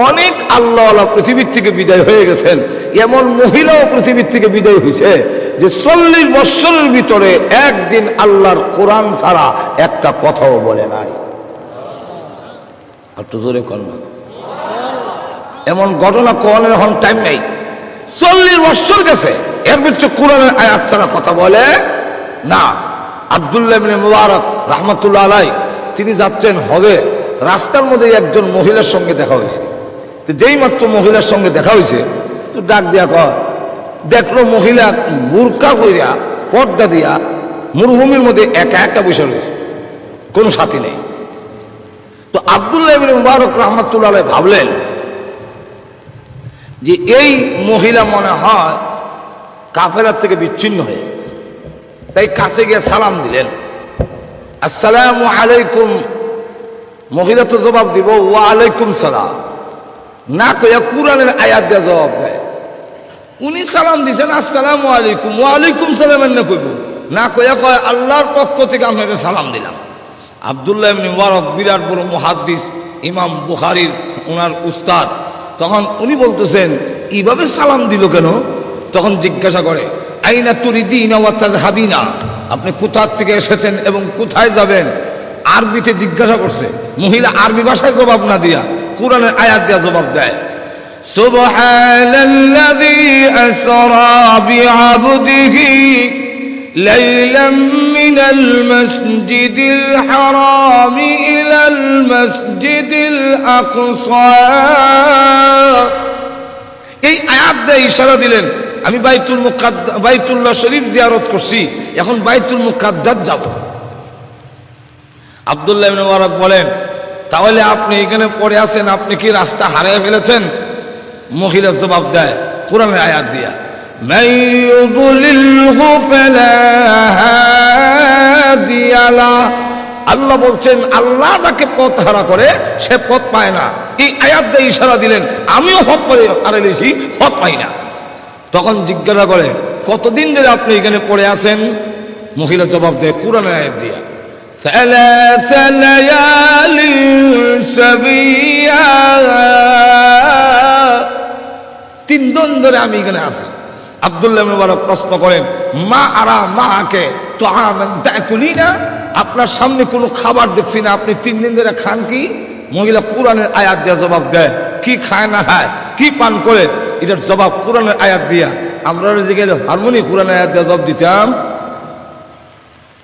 অনেক আল্লাহওয়ালা পৃথিবীর থেকে বিদায় হয়ে গেছেন, এমন মহিলাও পৃথিবীর থেকে বিদায় হয়েছে যে 40 বৎসরের ভিতরে একদিন আল্লাহর কোরআন ছাড়া একটা কথাও বলে নাই। একটু জোরে কর না। এমন ঘটনা কোরআনের এখন টাইম নেই। 40 বৎসর গেছে, এর ভিতরে কোরআনের আয়াত ছাড়া কথা বলে না। আব্দুল্লাহ ইবনে মুবারক রাহমাতুল্লাহ আলাইহি তিনি যাচ্ছেন হজে, রাস্তার মধ্যে একজন মহিলার সঙ্গে দেখা হয়েছে। তো যেই মাত্র মহিলার সঙ্গে দেখা হয়েছে তো ডাক দিয়া কয়, দেখলো মহিলা বুরকা কইরা পর্দা দিয়া মরুভূমির মধ্যে একা একা বসে রয়েছে, কোনো সাথী নেই। তো আব্দুল্লাহ ইবনে মুবারক রাহমাতুল্লাহ আলাইহি ভাবলেন যে এই মহিলা মনে হয় কাফেলার থেকে বিচ্ছিন্ন হয়ে গেছে। তাই কাছে গিয়ে সালাম দিলেন, আসসালামু আলাইকুম। মহিলা তো জবাব দিব ওয়া আলাইকুম সালাম না কইয়া কুরআনের আয়াত দিয়ে জবাব দেয়। উনি সালাম দিছেন আসসালামু আলাইকুম, ওয়া আলাইকুম সালাম না কইব না কইয়া কয় আল্লাহর পক্ষ থেকে আপনাকে সালাম দিলাম। আব্দুল্লাহ ইবনে মুবারক বিরাট বড় মুহাদ্দিস, ইমাম বুখারীর ওনার উস্তাদ। তখন উনি বলতেছেন এইভাবে সালাম দিল কেন? তখন জিজ্ঞাসা করে আইনা তুরিদিনা ওয়া তাযহাবিনা, আপনি কোথা থেকে এসেছেন এবং কোথায় যাবেন? আরবিতে জিজ্ঞাসা করছে। মহিলা আরবি ভাষায় জবাব না দিয়া কুরআনের আয়াত দিয়া জবাব দেয়, সুবহানাল্লাযী আসরা বিআবদিহি লাইলাম মিনাল মাসজিদিল হারাম ইলাল মাসজিদিল আকসা। এই আয়াত দিয়ে ইশারা দিলেন আমি বাইতুল্লাহ শরীফ জিয়ারত করছি, এখন বাইতুল মুকাদ্দাস যাব। আব্দুল্লাহ ইবনে মুবারক বলেন, তাহলে আপনি এখানে পড়ে আছেন, আপনি কি রাস্তা হারিয়ে ফেলেছেন? মহিলা জবাব দেয় কোরআনের আয়াত দিয়া, মাইয়ুদলিলহু ফালা হাদিয়া লা। আল্লাহ বলছেন আল্লাহ যাকে পথ হারা করে সে পথ পায় না। এই আয়াত দিয়ে ইশারা দিলেন আমিও পথ হারিয়েছি, পথ পাই না। তখন জিজ্ঞাসা করে কতদিন ধরে আপনি এখানে পড়ে আছেন? মহিলা জবাব দেয় কোরআনের আয়াত দিয়া, 3 লায়ালি সাবিয়া, 3 দিন ধরে আমি এখানে আছি। আব্দুল্লাহ ইবনে মুবারক প্রশ্ন করেন, মা আরা মাকে তো তাকুলিনা, আপনার সামনে কোনো খাবার দেখছি না, আপনি 3 দিন ধরে খান কি? মহিলা কোরআনের আয়াত দিয়া জবাব দেয়, কি খায় না খায়, কি পান করে, এটার জবাব কোরআনের আয়াত দিয়া। আমরা যে গেলে হারমোনি কোরআনের আয়াত দিয়া জবাব দিতাম,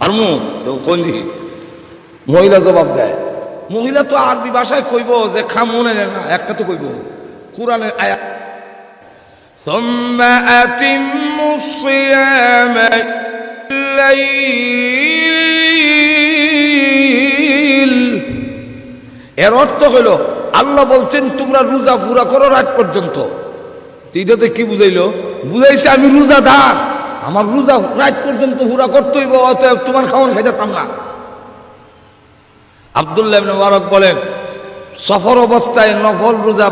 হারমো তো কোন দিকে? মহিলা জবাব দেয়, মহিলা তো আরবি ভাষায় কইব যে খামো না, একটা তো কইব কোরআনের আয়াত, সুম্মা আতিম্মুস সিয়ামা লাইল। এর অর্থ হলো আল্লাহ বলছেন তোমরা রোজা পুরা করো রাত পর্যন্ত। এটাতে কি বুঝাইলো? বুঝাইছে আমি রোজাদার, আমার রোজা রাত পর্যন্ত পুরা করতে হইব, অতএব তোমার খাওয়ান খাইতাম না। আব্দুল্লাহ ইবনে মুবারক বলেন, সফর অবস্থায় নফল রোজা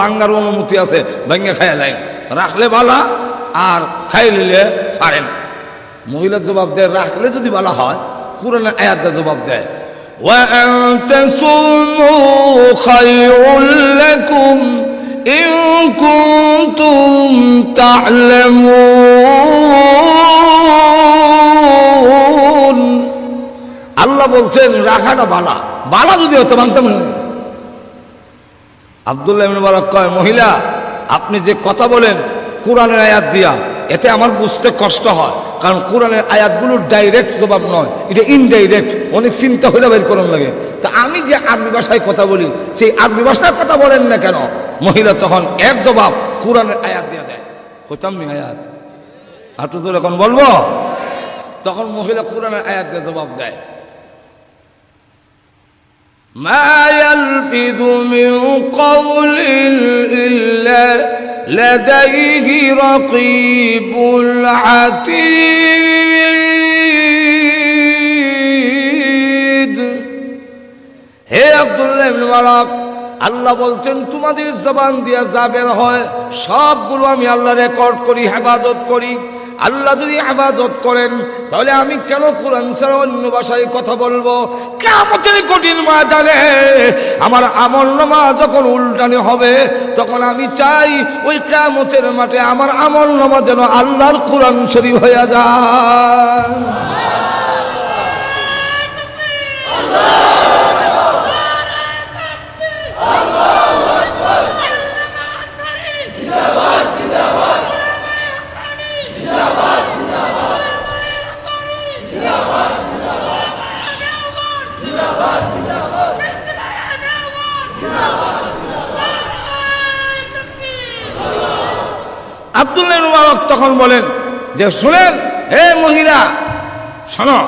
বাঙ্গার অনুমতি আছে, ভাঙ্গে খাইয়া লাইন রাখলে বালা আর খাই নিলে পারেন। মহিলার জবাব দেয় রাখলে যদি বালা হয়, কুরআনের আয়াত দিয়ে জবাব দেয়, ওয়া আন তাসুমু খায়রুল লাকুম ইন কুনতুম তা'লামুন। আল্লাহ বলছেন রাখাটা বালা, বালা যদি হতো মানতাম না। আব্দুল্লাহ ইবনে মুবারক কয়, মহিলা আপনি যে কথা বলেন কোরআনের আয়াত দিয়া, এতে আমার বুঝতে কষ্ট হয়, কারণ কোরআনের আয়াতগুলোর ডাইরেক্ট জবাব নয়, এটা ইনডাইরেক্ট, অনেক চিন্তা হইলে বের করার লাগে। তা আমি যে আরবি ভাষায় কথা বলি সেই আরবি ভাষায় কথা বলেন না কেন? মহিলা তখন এক জবাব কোরআনের আয়াত দিয়া দেয়, হইতাম নি আয়াত আটু জোর এখন বলবো। তখন মহিলা কোরআনের আয়াত দিয়ে জবাব দেয়, মা ইয়ালফিযু মিন কওলিন ইল্লা লাদাইহি রাকীবুল আতীদ। হে আব্দুল্লাহ ইবনে মুবারক, আল্লাহ বলছেন তোমাদের জবান দিয়া যা বের হয় সবগুলো আমি আল্লাহ রেকর্ড করি, হেফাজত করি। আল্লাহ যদি হেফাজত করেন তাহলে আমি কেন কোরআন ছাড়া অন্য ভাষায় কথা বলবো? কিয়ামতের কঠিন ময়দানে আমার আমলনামা যখন উল্টানো হবে তখন আমি চাই ওই কিয়ামতের মাঠে আমার আমলনামা যেন আল্লাহর কোরআন শরীফ হয়ে যায়। আব্দুল্লাহ ইবনে মুবারক তখন বলেন যে শুনেন, হে মহিলা শোনো,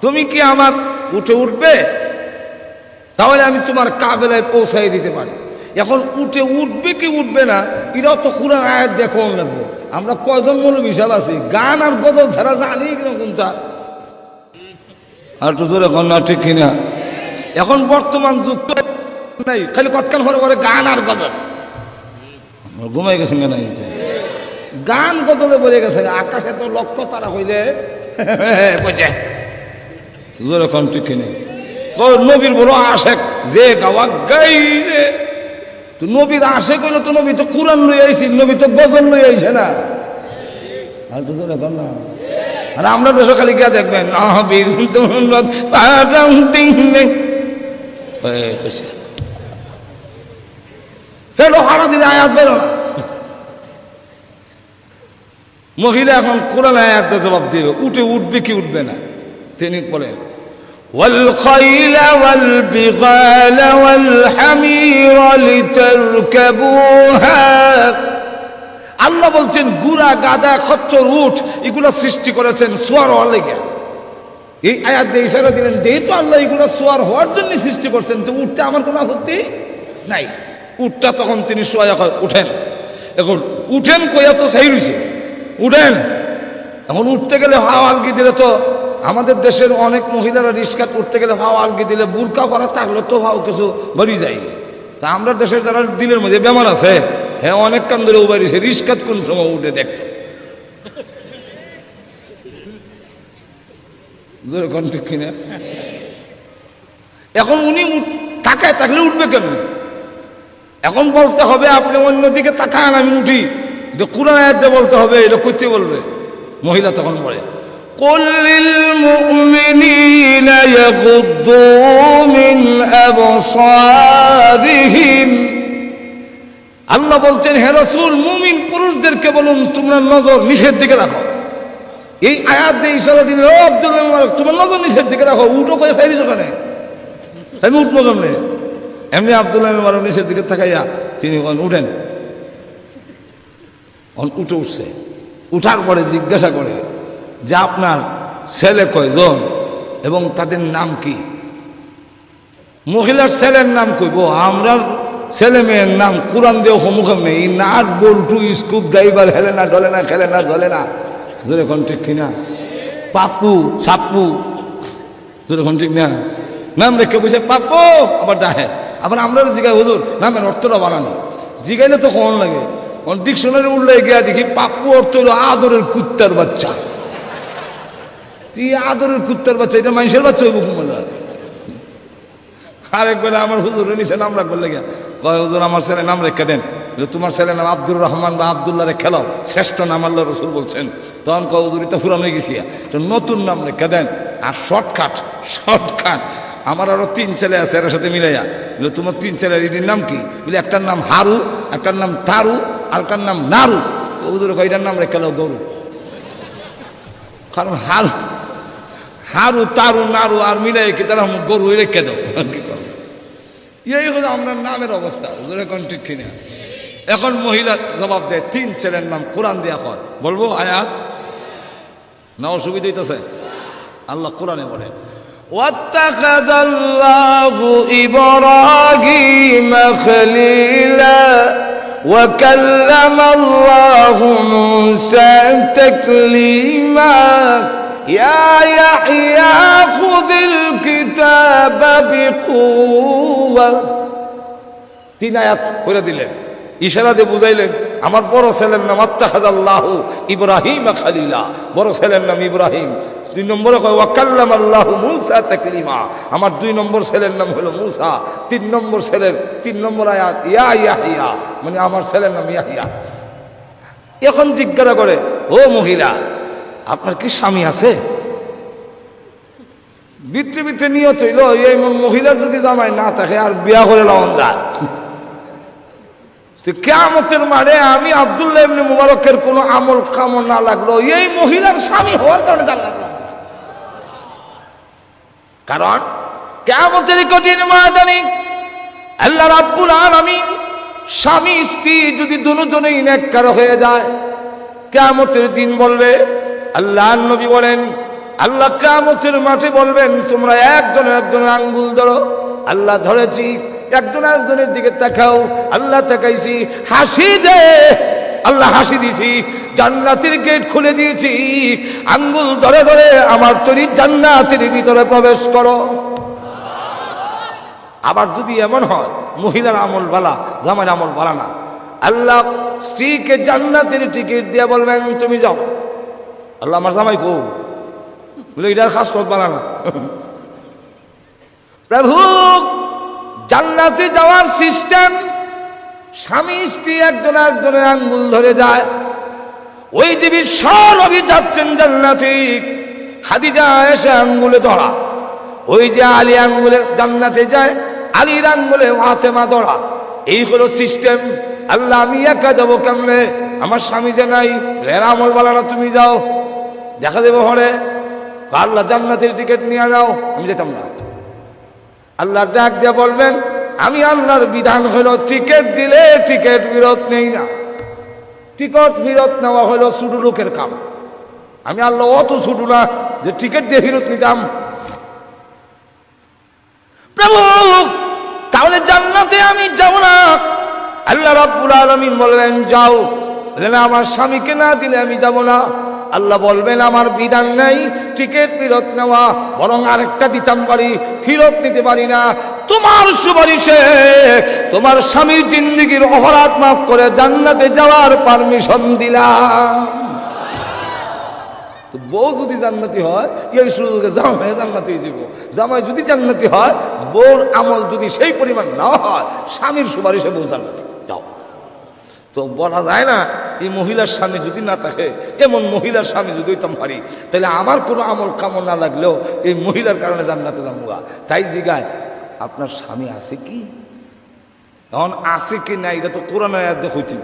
তুমি কি আমার উঠে উঠবে? তাহলে আমি তোমার কাবেলায় পৌঁছাই দিতে পারি। এখন উঠে উঠবে কি উঠবে না এটাও তো কোরআন আয়াত দিয়ে কোন লাগবে। আমরা কয়জন মৌলবী সাহেব আছি গান আর গজল ছাড়া জানি কিনা কোনটা? আর তো জোরে এখন না, ঠিক কিনা? এখন বর্তমান যুগ নাই, খালি কতক্ষণ পরে পরে গান আর গজল। ঘুমাই গেছেন কেন? গান গজলে বলে গেছে, আকাশে তো লক্ষ্য তারা হইলে কইছে জোরে কোন, ঠিক কিনা? নবীর বড় আশেক যে গাওয়া গাইছে, তো নবীর আশেক হইলো তো নবী তো কোরআন লই আইছি, নবী তো গজল লই আইছে না। আর তো জোরে কোন না। আর আমরা দেশে খালি গিয়া দেখবেন হারা দিলে আয়াত বেরো না। মহিলা এখন কোরআন আয়াত জবাব দিবে, উঠে উঠবে কি উঠবে না। তিনি বলেন والخيل والبغال والحمير لتركبوها। আল্লাহ বলছেন গুড়া গাদা খচ্চর উট এগুলা সৃষ্টি করেছেন সোয়ার হওয়ার লেগে। এই আয়াত দিয়ে ইশারা দিলেন যেহেতু আল্লাহ এগুলা সোয়ার হওয়ার জন্য সৃষ্টি করছেন তো উঠতে আমার কোনো আপত্তি নাই। উটটা তখন তিনি সোয়া উঠেন, এখন উঠেন কইয়া তো সেই রয়েছে উঠেন। এখন উঠতে গেলে হাওয়া আলগি দিলে তো আমাদের দেশের অনেক মহিলারা রিস্কাত উঠতে গেলে হাওয়া আলগি দিলে বুরকা করা থাকলে তো হাও কিছু বেরিয়ে যায়। তা আমরা দেশের যারা দিলের মধ্যে বেমার আছে হ্যাঁ অনেক কান ধরে উবারিছে রিস্কাত কোন সময় উঠে দেখতো ঠিক কিনা। এখন উনি তাকায় থাকলে উঠবে কেন? এখন বলতে হবে আপনি অন্যদিকে তাকান আমি উঠি, কোরআন আয়াত দিয়ে বলতে হবে, এটা করতে বলবে। মহিলা তখন বলে قل للمؤمنين يغضوا من أبصارهم। আল্লাহ বলছেন হে রাসূল মুমিন পুরুষদেরকে বলুন তোমরা নজর নিচের দিকে রাখো। এই আয়াত দিয়ে ইশারা দিলে ও আব্দুল্লাহ তোমার নজর নিচের দিকে রাখো। উঠো কয়ে সাইরিস ওখানে, আমি উঠবো কেমনে? এমনি আব্দুল্লাহ নিচের দিকে তাকাইয়া তিনি উঠেন। উঠে উঠছে, উঠার পরে জিজ্ঞাসা করে যে আপনার ছেলে কয়জন এবং তাদের নাম কি? মহিলার ছেলের নাম কইব, আমরা ছেলে মেয়ের নাম কোরআন দিয়ে সম্মুখে নেই। নাট বল্টু স্কুপ ড্রাইভার হেলে না ডলে না খেলে না জ্বলে না, যেরকম ঠিক কিনা? পাপ্পু সাপ্পু, যেরকম ঠিক না? নাম রেখে বসে পাপ্পু আবার ডাহে। আবার আমরা জিগাই হুজুর নামের অর্থটা বানানো, জিগাইলে তো কখন লাগে। ডিকশনারি উঠলে গিয়া দেখি পাপ্পু অর্থ হলো আদরের কুত্তার বাচ্চা। তুই আদরের কুত্তার বাচ্চা, এটা মানুষের বাচ্চা হইব কুমলা। আরেকবার আমার হুজুর নিচে নাম রাখবার লেগে কয় হুজুর আমার ছেলে নাম রেখে দেন, তোমার ছেলের নাম আব্দুর রহমান বা আবদুল্লাহ রে খেলাও, শ্রেষ্ঠ নাম আল্লাহ রসুল বলছেন। তখন কয় হুজুর এটা পুরানো হয়ে গেছি, নতুন নাম রেখে দেন। আর শর্টকাট আমার আরো 3 ছেলে আছে এর সাথে মিলাইয়া বলে তোমার 3 ছেলের এটির নাম কি? বলে একটার নাম হারু, একটার নাম তারু, আর একটার নাম নারু। তো হুজুর কয় এটার নাম রেখে দাও গরু। কারণ হারু তারু নারু আর মিলাই কি তারা গরু রেখে দাও। এই হলো আমরা নামের অবস্থা, এখন ঠিক কিনা? এখন মহিলা জবাব দেয় 3 ছেলের নাম কোরআন দিয়া কয়। বলবো আয়াত না অসুবিধা হইতেছে? আল্লাহ কোরআনে বলে واتخذ الله إبراهيم خليلا وكلم الله موسى تكليما يا يحيى خذ الكتاب بقوة 3 আয়াত করে দিলেন, ইশারা দিয়ে বুঝাইলেন আমার বড় ছেলের নাম আত্তাখাযাল্লাহু ইব্রাহিম খালিলা, বড় ছেলের নাম ইব্রাহিম। 2 নম্বরে কয় ওয়াকাল্লামাল্লাহু মূসা তাকলিমা, আমার 2 নম্বর ছেলের নাম হলো মূসা। 3 নম্বর আয়াত ইয়া ইয়াহইয়া, মানে আমার ছেলের নাম ইয়াহইয়া। এখন জিজ্ঞাসা করে, ও মহিলা, আপনার কি স্বামী আছে? বিত্রে বিত্রে নিয়ত হইল এই মহিলার যদি জামাই না থাকে আর বিয়া করে লওয়া যায়। কিয়ামতের মাঠে আমি আব্দুল্লাহ ইবনে মুবারকের কোনো আমল কামল না লাগলো, এই মহিলার স্বামী হওয়ার কারণে জান্নাত লাগলো। কারণ কিয়ামতের কঠিন ময়দানে আল্লাহ রাব্বুল আলামিন স্বামী স্ত্রী যদি দুজনেই নেককার হয়ে যায়, কিয়ামতের দিন বলবে, আল্লাহর নবী বলেন আল্লাহ কিয়ামতের মাঠে বলবেন তোমরা একজনের আঙ্গুল ধরো। আল্লাহ ধরেছি, একজন একজনের দিকে তাকাও, আল্লাহ তাকাইছি, হাসি দে, আল্লাহ হাসি দিছি, জান্নাতের গেট খুলে দিয়েছি, আঙ্গুল ধরে ধরে আমার তৈরি জান্নাতের ভিতরে প্রবেশ করো। আবার যদি এমন হয় মহিলার আমল বালা, জামাইয়ের আমল বালা না, আল্লাহ স্ত্রীকে জান্নাতের টিকিট দিয়ে বলবেন তুমি যাও। আল্লাহ আমার জামাই কো বলে এটার খাস পথ বালা না। প্রভু জান্নাতে যাওয়ার সিস্টেম, স্বামী স্ত্রী একজনের আঙ্গুল ধরে যায়। ওই যে বিশ্ব নবী যাচ্ছেন জান্নাতে, খাদিজা এসে আঙ্গুলে ধরা। ওই যে আলী আঙ্গুলে জান্নাতে যায়, আলীর আঙ্গুলে ফাতেমা ধরা। এই হলো সিস্টেম। আল্লাহ আমি একা যাবো কেমনে, আমার স্বামী যে নাই, এর আমল বালা না, তুমি যাও, দেখা দেবো হরে। আল্লাহ জান্নাতের টিকিট নিয়ে যাও, আমি যেতাম না। আল্লাহ ডাক দিয়ে বলবেন আমি আল্লাহর বিধান হলো টিকিট দিলে টিকিট ফেরত নেই না। টিকিট ফেরত নেওয়া হলো ছোট লোকের কাম। আমি আল্লাহ অত ছোট না যে টিকিট দিয়ে ফেরত নিতাম। প্রভু তাহলে জান্নাতে আমি যাব না। আল্লাহ রাব্বুল আলামিন বলবেন যাও। বলেন আমার স্বামীকে না দিলে আমি যাব না। আল্লাহ বলবেন আমার বিধান নাই টিকিট ফেরত নেওয়া, বরং আরেকটা দিতাম পারি, ফেরত নিতে পারি না। তোমার সুপারিশে তোমার স্বামীর জিন্দেগির অপরাধ মাফ করে জান্নাতে যাওয়ার পারমিশন দিলাম। বউ যদি জান্নাতি হয় এই সুযোগে জামাই জান্নাতি হয়ে যাব। জামাই যদি জান্নাতি হয়, বউর আমল যদি সেই পরিমাণ না হয়, স্বামীর সুপারিশে বউ জান্নাতি। যাও। তো বলা যায় না এই মহিলার স্বামী যদি না থাকে, এমন মহিলার স্বামী যদি হইতাম পারি, তাহলে আমার কোনো আমল কামল না লাগলেও এই মহিলার কারণে জান্নাতে যাবো। তাই জিগায় আপনার স্বামী আছে কি? এখন আছে কি না এটা তো কোরআনের আয়াত দিয়ে হইতে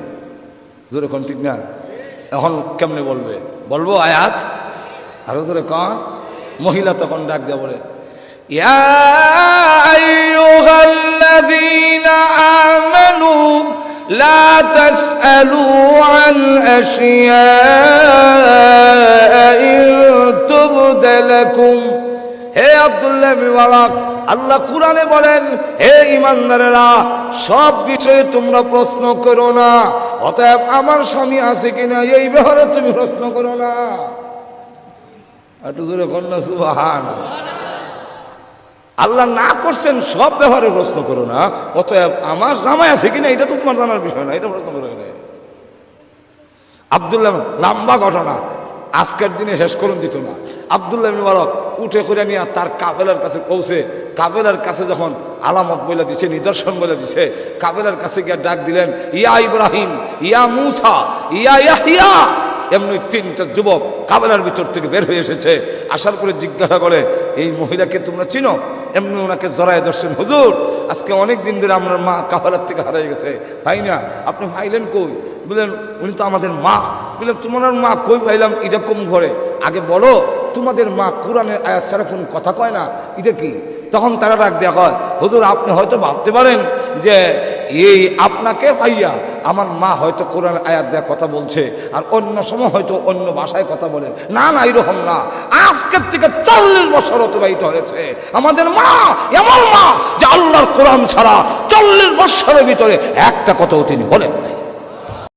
জোরে কোন, ঠিক না? এখন কেমনে বলবে? বলবো আয়াত আরো জোরে কন। মহিলা তখন ডাক দেয়া বলে ইয়া আইয়ুহাল্লাযীনা আমানু লা তাসআলু আন আশিয়া'a ইন তুবদা লাকুম। হে আব্দুল্লাহ ইবনে মুবারক, আল্লাহ কুরআনে বলেন হে ঈমানদারেরা, সব বিষয়ে তোমরা প্রশ্ন করো না। অতএব আমার স্বামী আছে কিনা এই ব্যাপারে তুমি প্রশ্ন করো না। একটু জোরে কন্যা সুবহানাল্লাহ। আল্লাহ না করছেন সব ব্যাপারে প্রশ্ন করো না। অতএব আমার জামাই আছে কিনা এটা তো তোমার জানার বিষয় না, এটা প্রশ্ন করো না। আব্দুল্লাহ, লম্বা ঘটনা, আজকের দিনে শেষ করুন দিত না। আব্দুল্লাহ ইবনে মুবারক উঠে করে নিয়ে তার কাফেলার কাছে পৌঁছে, কাফেলার কাছে যখন আলামত বলে দিছে, নিদর্শন বলে দিছে, কাফেলার কাছে গিয়ে ডাক দিলেন ইয়া ইব্রাহিম, ইয়া মূসা, ইয়া ইয়াহইয়া। এমনি 3টা যুবক কাফেলার ভিতর থেকে বের হয়ে এসেছে। আসার পরে জিজ্ঞাসা করে এই মহিলাকে তোমরা চিনো? এমনি ওনাকে জড়ায় ধরছেন, হুজুর আজকে অনেক দিন ধরে আমার মা কাফেলার থেকে হারিয়ে গেছে, ভাই না আপনি ভাইলেন কই? বললেন উনি তো আমাদের মা। বললেন তোমার মা কই পাইলাম এটা কম ঘরে, আগে বলো তোমাদের মা কোরআনের আয়াত ছাড়া কোন কথা কয় না, এটা কি? তখন তারা ডাক দেয়া হয় হুজুর আপনি হয়তো ভাবতে পারেন যে এই আপনাকে ভাইয়া আমার মা হয়তো কোরআনের আয়াত দেয়া কথা বলছে আর অন্য সময় হয়তো অন্য ভাষায় কথা বলে। না না, এরকম না। আজকের থেকে 40 বছর অতিবাহিত হয়েছে। আমাদের মা এমন মা যে আল্লাহর কোরআন ছাড়া 40 বছরের ভিতরে একটা কথাও তিনি বলেন নাই।